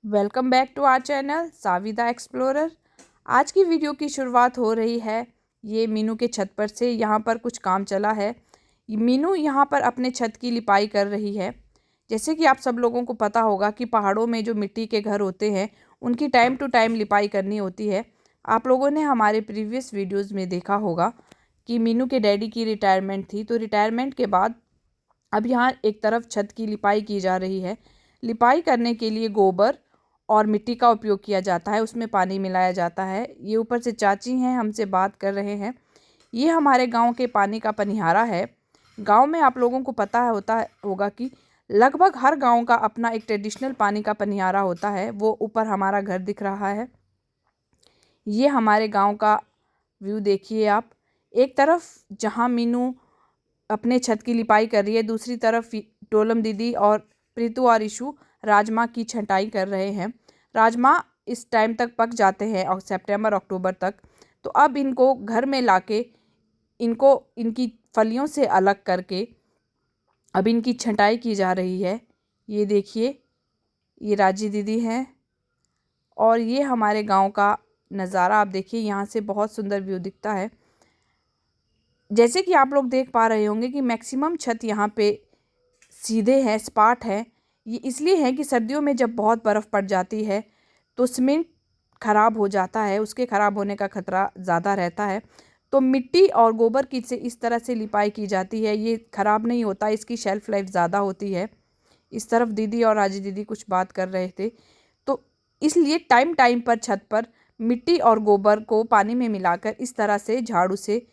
Welcome back to our channel साविदा explorer. आज की वीडियो की शुरुआत हो रही है ये मीनू के छत पर से। यहाँ पर कुछ काम चला है। मीनू यहाँ पर अपने छत की लिपाई कर रही है। जैसे कि आप सब लोगों को पता होगा कि पहाड़ों में जो मिट्टी के घर होते हैं उनकी टाइम टू टाइम लिपाई करनी होती है। आप लोगों ने हमारे प्रीवियस वीडियोज़ में देखा होगा कि मीनू के डैडी की रिटायरमेंट थी, तो रिटायरमेंट के बाद अब यहाँ एक तरफ छत की लिपाई की जा रही है। लिपाई करने के लिए गोबर और मिट्टी का उपयोग किया जाता है, उसमें पानी मिलाया जाता है। ये ऊपर से चाची हैं, हमसे बात कर रहे हैं। ये हमारे गांव के पानी का पनिहारा है। गांव में आप लोगों को पता होगा कि लगभग हर गांव का अपना एक ट्रेडिशनल पानी का पनिहारा होता है। वो ऊपर हमारा घर दिख रहा है। ये हमारे गांव का व्यू देखिए आप। एक तरफ जहां मीनू अपने छत की लिपाई कर रही है, दूसरी तरफ टोलम दीदी और प्रीतु और ईशु राजमा की छंटाई कर रहे हैं। राजमा इस टाइम तक पक जाते हैं और सितंबर अक्टूबर तक। तो अब इनको घर में लाके इनको इनकी फलियों से अलग करके अब इनकी छंटाई की जा रही है। ये देखिए, ये राजी दीदी हैं और ये हमारे गांव का नज़ारा आप देखिए। यहाँ से बहुत सुंदर व्यू दिखता है। जैसे कि आप लोग देख पा रहे होंगे कि मैक्सिमम छत यहाँ पे सीधे हैं, स्पाट है। ये इसलिए है कि सर्दियों में जब बहुत बर्फ़ पड़ जाती है तो सीमेंट ख़राब हो जाता है, उसके ख़राब होने का खतरा ज़्यादा रहता है। तो मिट्टी और गोबर की से इस तरह से लिपाई की जाती है। ये ख़राब नहीं होता, इसकी शेल्फ़ लाइफ ज़्यादा होती है। इस तरफ दीदी और राजी दीदी कुछ बात कर रहे थे। तो इसलिए टाइम टाइम पर छत पर मिट्टी और गोबर को पानी में मिलाकर इस तरह से झाड़ू से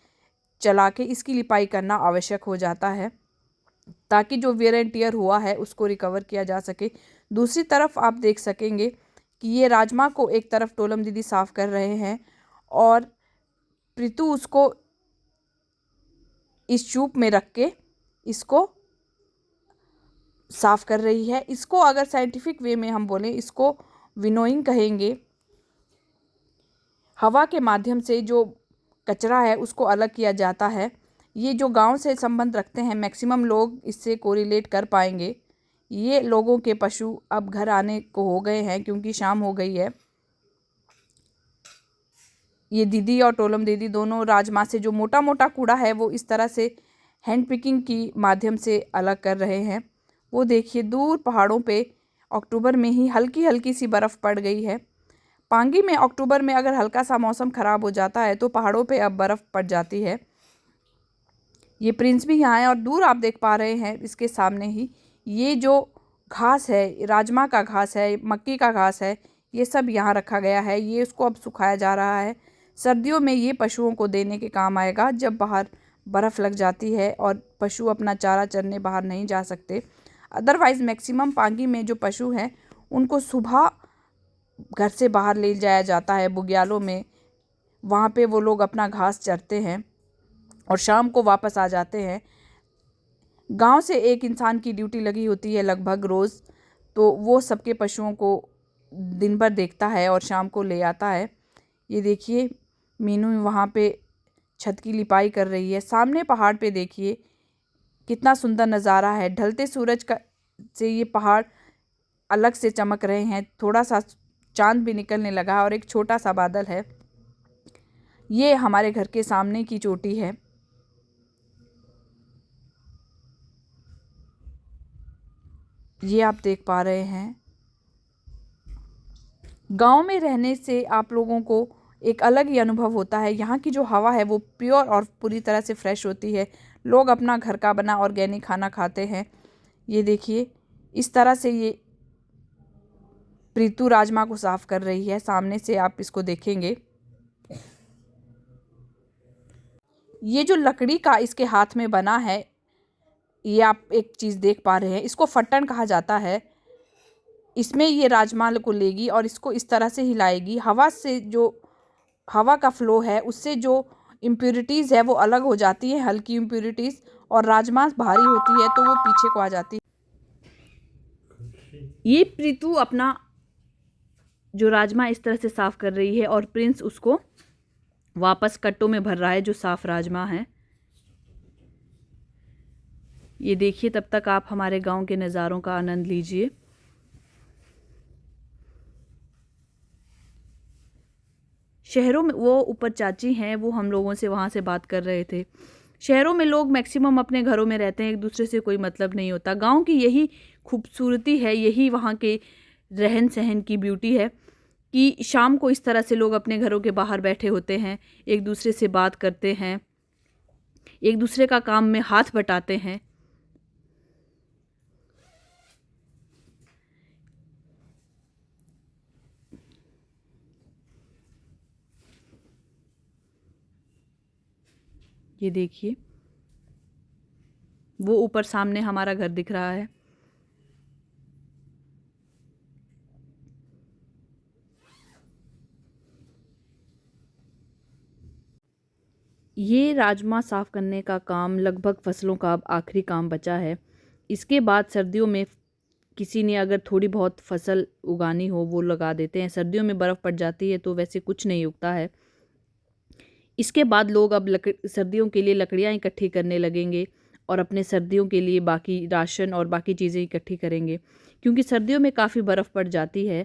चला के इसकी लिपाई करना आवश्यक हो जाता है, ताकि जो वेयर एंड टियर हुआ है उसको रिकवर किया जा सके। दूसरी तरफ आप देख सकेंगे कि ये राजमा को एक तरफ टोलम दीदी साफ़ कर रहे हैं और प्रीतु उसको इस चूप में रख के इसको साफ़ कर रही है। इसको अगर साइंटिफिक वे में हम बोलें, इसको विनोइंग कहेंगे। हवा के माध्यम से जो कचरा है उसको अलग किया जाता है। ये जो गांव से संबंध रखते हैं मैक्सिमम लोग इससे कोरिलेट कर पाएंगे। ये लोगों के पशु अब घर आने को हो गए हैं क्योंकि शाम हो गई है। ये दीदी और टोलम दीदी दोनों राजमा से जो मोटा मोटा कूड़ा है वो इस तरह से हैंड पिकिंग की माध्यम से अलग कर रहे हैं। वो देखिए, दूर पहाड़ों पे अक्टूबर में ही हल्की हल्की सी बर्फ़ पड़ गई है। पांगी में अक्टूबर में अगर हल्का सा मौसम ख़राब हो जाता है तो पहाड़ों पे अब बर्फ़ पड़ जाती है। ये प्रिंस भी यहाँ है और दूर आप देख पा रहे हैं इसके सामने ही ये जो घास है, राजमा का घास है, मक्की का घास है, ये सब यहाँ रखा गया है। ये उसको अब सुखाया जा रहा है। सर्दियों में ये पशुओं को देने के काम आएगा जब बाहर बर्फ़ लग जाती है और पशु अपना चारा चरने बाहर नहीं जा सकते। अदरवाइज़ मैक्सिमम पांगी में जो पशु हैं उनको सुबह घर से बाहर ले जाया जाता है बुग्यालों में। वहाँ पे वो लोग अपना घास चरते हैं और शाम को वापस आ जाते हैं। गांव से एक इंसान की ड्यूटी लगी होती है लगभग रोज़, तो वो सबके पशुओं को दिन भर देखता है और शाम को ले आता है। ये देखिए, मीनू वहाँ पे छत की लिपाई कर रही है। सामने पहाड़ पे देखिए कितना सुंदर नज़ारा है। ढलते सूरज का से ये पहाड़ अलग से चमक रहे हैं। थोड़ा सा चांद भी निकलने लगा है और एक छोटा सा बादल है। ये हमारे घर के सामने की चोटी है। ये आप देख पा रहे हैं। गांव में रहने से आप लोगों को एक अलग ही अनुभव होता है। यहाँ की जो हवा है वो प्योर और पूरी तरह से फ्रेश होती है। लोग अपना घर का बना ऑर्गेनिक खाना खाते हैं। ये देखिए, इस तरह से ये प्रीतु राजमा को साफ कर रही है। सामने से आप इसको देखेंगे। ये जो लकड़ी का इसके हाथ में बना है, ये आप एक चीज़ देख पा रहे हैं, इसको फट्टन कहा जाता है। इसमें ये राजमा को लेगी और इसको इस तरह से हिलाएगी। हवा से जो हवा का फ्लो है उससे जो इम्प्योरिटीज़ है वो अलग हो जाती है, हल्की इम्प्योरिटीज़, और राजमा भारी होती है तो वो पीछे को आ जाती है। ये प्रीतु अपना जो राजमा इस तरह से साफ़ कर रही है और प्रिंस उसको वापस कट्टों में भर रहा है जो साफ़ राजमा है। ये देखिए, तब तक आप हमारे गांव के नज़ारों का आनंद लीजिए। शहरों में वो ऊपर चाची हैं, वो हम लोगों से वहाँ से बात कर रहे थे। शहरों में लोग मैक्सिमम अपने घरों में रहते हैं, एक दूसरे से कोई मतलब नहीं होता। गांव की यही खूबसूरती है, यही वहाँ के रहन सहन की ब्यूटी है कि शाम को इस तरह से लोग अपने घरों के बाहर बैठे होते हैं, एक दूसरे से बात करते हैं, एक दूसरे का काम में हाथ बटाते हैं। ये देखिए, वो ऊपर सामने हमारा घर दिख रहा है। ये राजमा साफ़ करने का काम लगभग फसलों का अब आखिरी काम बचा है। इसके बाद सर्दियों में किसी ने अगर थोड़ी बहुत फसल उगानी हो वो लगा देते हैं। सर्दियों में बर्फ़ पड़ जाती है तो वैसे कुछ नहीं उगता है। इसके बाद लोग अब सर्दियों के लिए लकड़ियाँ इकट्ठी करने लगेंगे और अपने सर्दियों के लिए बाकी राशन और बाकी चीज़ें इकट्ठी करेंगे, क्योंकि सर्दियों में काफ़ी बर्फ़ पड़ जाती है।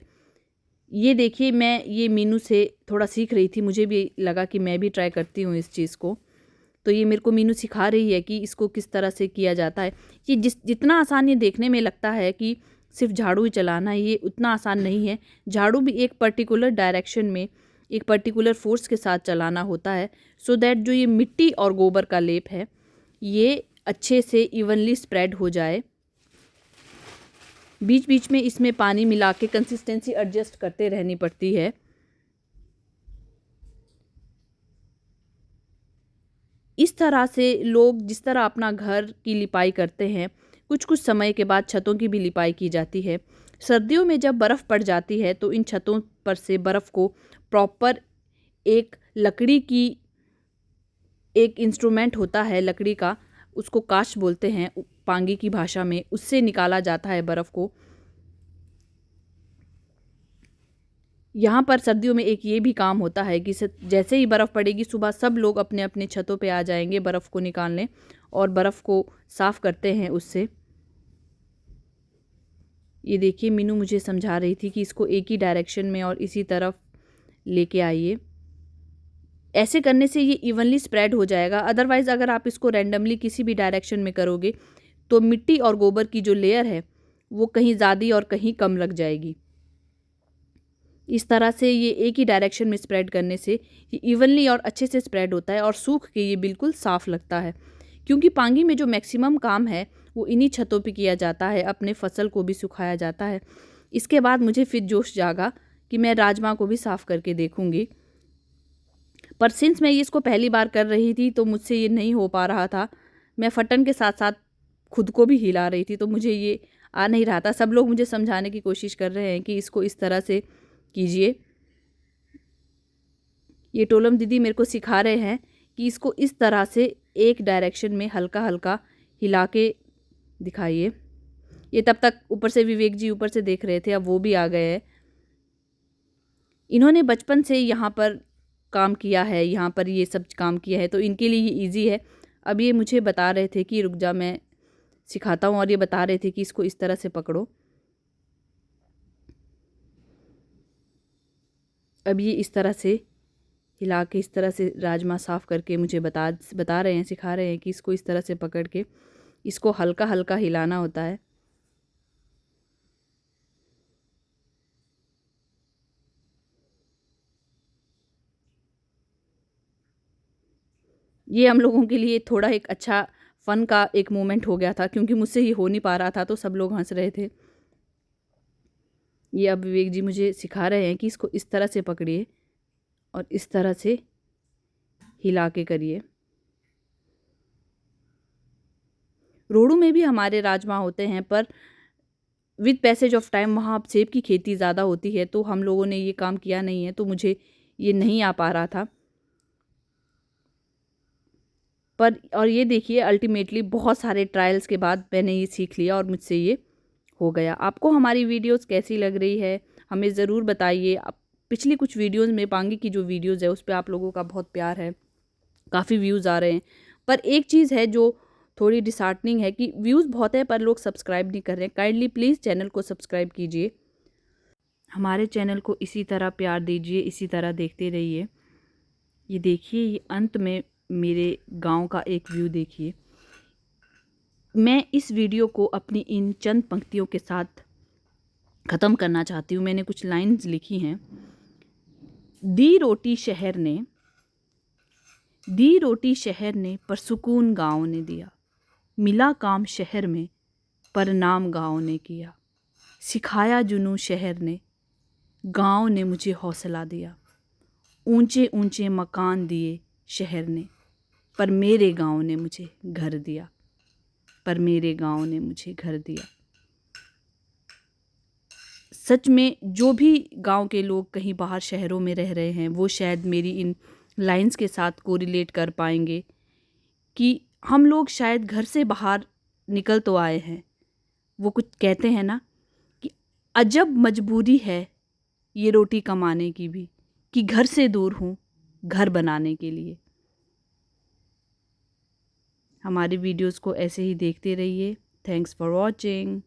ये देखिए, मैं ये मीनू से थोड़ा सीख रही थी, मुझे भी लगा कि मैं भी ट्राई करती हूँ इस चीज़ को। तो ये मेरे को मीनू सिखा रही है कि इसको किस तरह से किया जाता है। ये जितना आसान ये देखने में लगता है कि सिर्फ झाड़ू ही चलाना है, ये उतना आसान नहीं है। झाड़ू भी एक पर्टिकुलर डायरेक्शन में, एक पर्टिकुलर फोर्स के साथ चलाना होता है, सो दैट जो ये मिट्टी और गोबर का लेप है ये अच्छे से इवनली स्प्रेड हो जाए। बीच बीच में इसमें पानी मिला के कंसिस्टेंसी एडजस्ट करते रहनी पड़ती है। इस तरह से लोग जिस तरह अपना घर की लिपाई करते हैं, कुछ कुछ समय के बाद छतों की भी लिपाई की जाती है। सर्दियों में जब बर्फ़ पड़ जाती है तो इन छतों पर से बर्फ़ को प्रॉपर एक लकड़ी की, एक इंस्ट्रूमेंट होता है लकड़ी का, उसको काष्ठ बोलते हैं पांगी की भाषा में, उससे निकाला जाता है बर्फ़ को। यहाँ पर सर्दियों में एक ये भी काम होता है कि जैसे ही बर्फ़ पड़ेगी सुबह सब लोग अपने अपने छतों पे आ जाएंगे बर्फ़ को निकालने और बर्फ़ को साफ़ करते हैं उससे। ये देखिए, मीनू मुझे समझा रही थी कि इसको एक ही डायरेक्शन में और इसी तरफ लेके आइए। ऐसे करने से ये इवनली स्प्रेड हो जाएगा। अदरवाइज़ अगर आप इसको रैंडमली किसी भी डायरेक्शन में करोगे तो मिट्टी और गोबर की जो लेयर है वो कहीं ज़्यादा और कहीं कम लग जाएगी। इस तरह से ये एक ही डायरेक्शन में स्प्रेड करने से ये इवनली और अच्छे से स्प्रेड होता है और सूख के ये बिल्कुल साफ़ लगता है। क्योंकि पांगी में जो मैक्सिमम काम है वो इन्हीं छतों पे किया जाता है, अपने फसल को भी सुखाया जाता है। इसके बाद मुझे फिर जोश जागा कि मैं राजमा को भी साफ़ करके देखूँगी, पर सिंस मैं ये इसको पहली बार कर रही थी तो मुझसे ये नहीं हो पा रहा था। मैं फटन के साथ साथ खुद को भी हिला रही थी तो मुझे ये आ नहीं रहा था। सब लोग मुझे समझाने की कोशिश कर रहे हैं कि इसको इस तरह से कीजिए। ये टोलम दीदी मेरे को सिखा रहे हैं कि इसको इस तरह से एक डायरेक्शन में हल्का हल्का हिला के दिखाइए। ये तब तक ऊपर से विवेक जी ऊपर से देख रहे थे, अब वो भी आ गए हैं। इन्होंने बचपन से यहाँ पर काम किया है, यहाँ पर ये सब काम किया है तो इनके लिए ये ईजी है। अब ये मुझे बता रहे थे कि रुक जा मैं सिखाता हूँ, और ये बता रहे थे कि इसको इस तरह से पकड़ो। अब ये इस तरह से हिला के इस तरह से राजमा साफ़ करके मुझे बता रहे हैं, सिखा रहे हैं कि इसको इस तरह से पकड़ के इसको हल्का हल्का हिलाना होता है। ये हम लोगों के लिए थोड़ा एक अच्छा फ़न का एक मोमेंट हो गया था, क्योंकि मुझसे ये हो नहीं पा रहा था तो सब लोग हंस रहे थे। ये अब विवेक जी मुझे सिखा रहे हैं कि इसको इस तरह से पकड़िए और इस तरह से हिला के करिए। रोडू में भी हमारे राजमा होते हैं, पर विद पैसेज ऑफ टाइम वहाँ अब सेब की खेती ज़्यादा होती है तो हम लोगों ने ये काम किया नहीं है, तो मुझे ये नहीं आ पा रहा था। पर और ये देखिए, अल्टीमेटली बहुत सारे ट्रायल्स के बाद मैंने ये सीख लिया और मुझसे ये हो गया। आपको हमारी वीडियोस कैसी लग रही है हमें ज़रूर बताइए। पिछली कुछ वीडियोस में पांगी की जो वीडियोस है उस पर आप लोगों का बहुत प्यार है, काफ़ी व्यूज़ आ रहे हैं। पर एक चीज़ है जो थोड़ी डिसहार्टनिंग है कि व्यूज़ बहुत है पर लोग सब्सक्राइब नहीं कर रहे हैं। काइंडली प्लीज़ चैनल को सब्सक्राइब कीजिए, हमारे चैनल को इसी तरह प्यार दीजिए, इसी तरह देखते रहिए। ये देखिए, ये अंत में मेरे गांव का एक व्यू देखिए। मैं इस वीडियो को अपनी इन चंद पंक्तियों के साथ ख़त्म करना चाहती हूँ। मैंने कुछ लाइंस लिखी हैं। दी रोटी शहर ने पर सुकून गाँव ने दिया। मिला काम शहर में पर नाम गाँव ने किया। सिखाया जुनून शहर ने, गाँव ने मुझे हौसला दिया। ऊंचे ऊंचे मकान दिए शहर ने, पर मेरे गाँव ने मुझे घर दिया। सच में जो भी गांव के लोग कहीं बाहर शहरों में रह रहे हैं वो शायद मेरी इन लाइंस के साथ कोरिलेट कर पाएंगे कि हम लोग शायद घर से बाहर निकल तो आए हैं। वो कुछ कहते हैं ना कि अजब मजबूरी है ये रोटी कमाने की भी, कि घर से दूर हूँ घर बनाने के लिए। हमारी वीडियोस को ऐसे ही देखते रहिए। Thanks for watching.